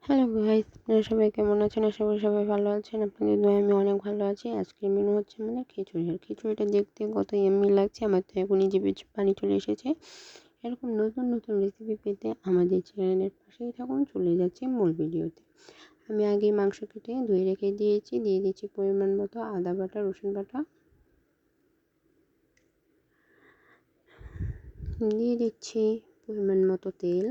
Hello guys, আপনারা সবাই কেমন আছেন? আশা করি সবাই ভালো আছেন। আপনাদের দোয়ায় আমি অনেক ভালো আছি। আজকের মেনু হচ্ছে খিচুড়ি। আর খিচুড়িটা দেখতে কত ইয়াম্মি লাগছে, আমার তো এখনই জিভে পানি চলে এসেছে। এরকম নতুন নতুন রেসিপি পেতে আমাদের চ্যানেলের পাশেই থাকুন। চলে যাচ্ছি মূল ভিডিওতে। আমি আগে মাংস কেটে ধুয়ে রেখে দিয়েছি। দিয়ে দিচ্ছি পরিমাণ মতো আদা বাটা, রসুন বাটা। দিয়ে দিচ্ছি পরিমাণ মতো তেল।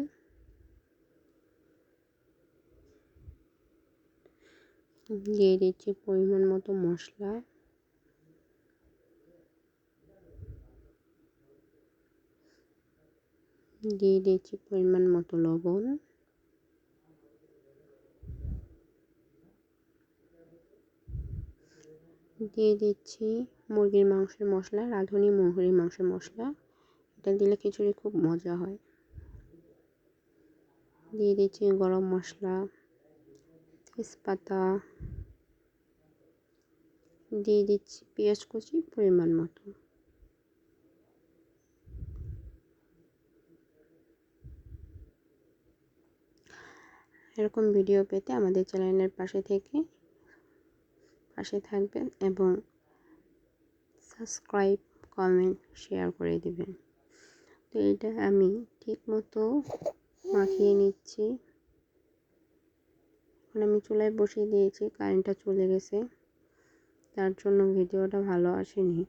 দিয়ে দিচ্ছি পরিমাণ মতো মশলা। দিয়ে দিচ্ছি পরিমাণ মতো লবণ। দিয়ে দিচ্ছি মুরগির মাংসের মশলা, রাঁধুনি মুরগির মাংসের মশলা। এটা দিলে খিচুড়ি খুব মজা হয়। দিয়ে দিচ্ছি গরম মশলা, তেজপাতা। দিয়ে দিচ্ছি পেঁয়াজ কুচি পরিমাণ মতো। এরকম ভিডিও পেতে আমাদের চ্যানেলের পাশে থাকবেন এবং সাবস্ক্রাইব, কমেন্ট, শেয়ার করে দেবেন। তো এটা আমি ঠিক মতো মাখিয়ে নিচ্ছি। এখন আমি চুলায় বসিয়ে দিয়েছি, কারেন্টটা চলে গেছে, তার জন্য ভিডিওটা ভালো আসেনি।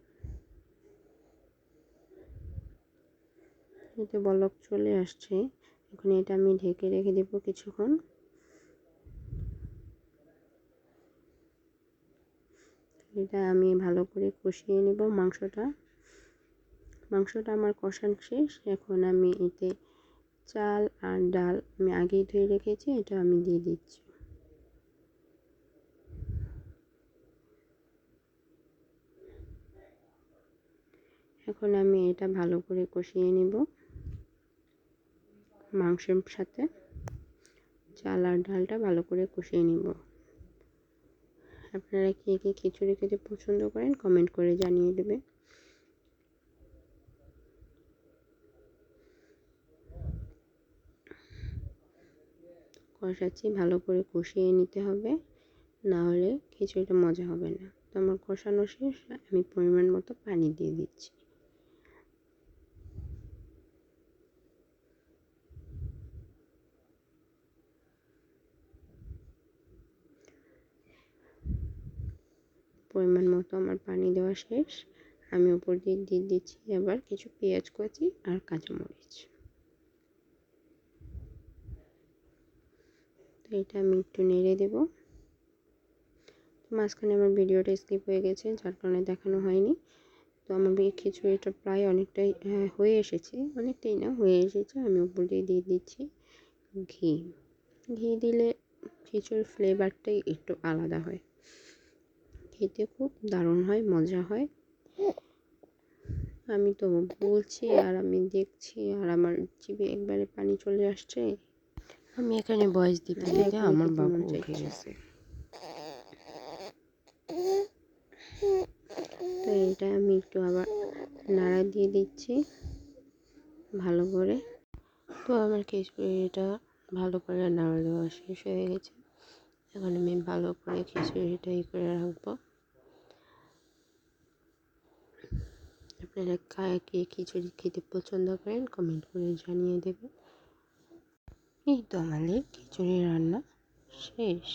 এতে বলক চলে আসছে। এখন এটা আমি ঢেকে রেখে দেব কিছুক্ষণ। এটা আমি ভালো করে কষিয়ে নেব মাংসটা আমার কষানো শেষ। এখন আমি এতে চাল আর ডাল আমি আগেই ধুয়ে রেখেছি, এটা আমি দিয়ে দিচ্ছি। এখন আমি এটা ভালো করে কষিয়ে নেব মাংসের সাথে। চাল আর ডালটা ভালো করে কষিয়ে নেব। আপনারা কে কে খিচুড়ি খেতে পছন্দ করেন কমেন্ট করে জানিয়ে দেবেন। কষাচ্ছি, ভালো করে কষিয়ে নিতে হবে, না হলে খিচুড়িটা মজা হবে না। তো আমার কষানো শেষ, আমি পরিমাণ মতো পানি দিয়ে দিচ্ছি। পরিমাণ মতো আমার পানি দেওয়া শেষ। আমি উপর দিয়ে দিচ্ছি আবার কিছু পেঁয়াজ কুচি আর কাঁচামরিচ। তো এটা আমি একটু নেড়ে দেব। মাঝখানে আমার ভিডিওটা স্কিপ হয়ে গেছে, যার কারণে দেখানো হয়নি। তো আমার খিচুড়িটা প্রায় অনেকটাই হয়ে এসেছে, অনেকটাই না হয়ে এসেছে। আমি উপর দিয়ে দিচ্ছি ঘি দিলে খিচুড়ির ফ্লেভারটাই একটু আলাদা হয়, খেতে খুব দারুণ হয়, মজা হয়। আমি তো বলছি আর আমি দেখছি আর আমার জিভে একবারে পানি চলে আসছে। আমি এখানে ভয়েস দিতে দিতে আমার বাবু উঠে গেছে। তো এটা আমি একটু আবার নাড়া দিয়ে দিচ্ছি ভালো করে। তো আমার খিচুড়িটা ভালো করে নাড়া দেওয়া শেষ হয়ে গেছে। এখন আমি ভালো করে খিচুড়িটা করে রাখবো। আপনারা কে খিচুড়ি খেতে পছন্দ করেন কমেন্ট করে জানিয়ে দেবেন। এই তো আমাদের খিচুড়ি রান্না শেষ।